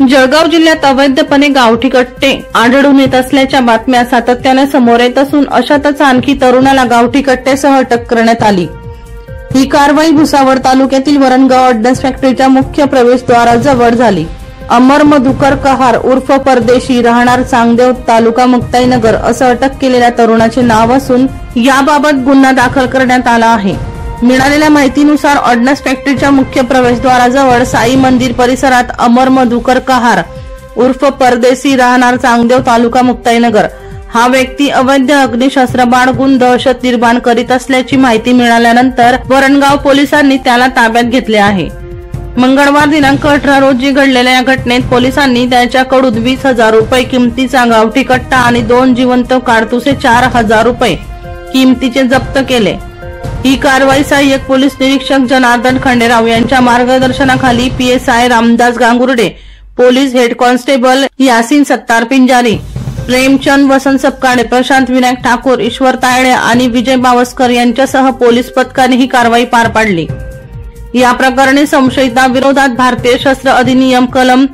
जळगाव जिल्ह्यात अवैधपणे गावठी कट्टे आढळून येत असल्याच्या बातम्या सातत्याने समोर येत असून अशातच आणखी तरुणाला गावठी कट्ट्यासह अटक करण्यात आली। ही कारवाई भुसावळ तालुक्यातील वरणगाव ऑर्डन्स फॅक्टरीच्या मुख्य प्रवेशद्वाराजवळ झाली। अमर मधुकर कहार उर्फ परदेशी राहणार चांगदेव तालुका मुक्ताईनगर असं अटक केलेल्या तरुणाचे नाव असून याबाबत गुन्हा दाखल करण्यात आला आहे। मिळालेल्या माहितीनुसार ऑर्डन्स फॅक्टरीच्या मुख्य प्रवेशद्वाराजवळ साई मंदिर परिसरात अमर मधुकर कहार उर्फ परदेशी राहणार चांगदेव तालुका मुक्ताईनगर हा व्यक्ती अवैध अग्निशस्त्र बाळगून दहशत निर्माण करीत असल्याची माहिती मिळाल्यानंतर वरणगाव पोलिसांनी त्याला ताब्यात घेतले आहे। मंगळवार दिनांक 18 रोजी घडलेल्या या घटनेत पोलिसांनी त्याच्याकडून 20,000 रुपये किमतीचा गावठी कट्टा आणि 2 जिवंत काडतुसे 4,000 रुपये किमतीचे जप्त केले। ही कारवाई सहाय्यक पोलीस निरीक्षक जनार्दन खंडेराव यांच्या मार्गदर्शनाखाली PSI Ramdas Gangurde, police head constable Yasin Sattar Pinjari, Premchand Vasant Sapkale, Prashant Vinayak Thakur, Ishwar Tayde आणि विजय बावस्कर यांच्यासह पोलीस पथकाने ही कारवाई पार पाडली। या प्रकरणी संशयिताविरोधात भारतीय शस्त्र अधिनियम कलम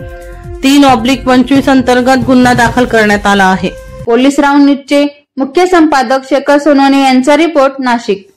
3/25 अंतर्गत गुन्हा दाखल करण्यात आला आहे। पोलीस राऊंड न्यूजचे मुख्य संपादक शेखर सोनवणे यांचा रिपोर्ट, नाशिक।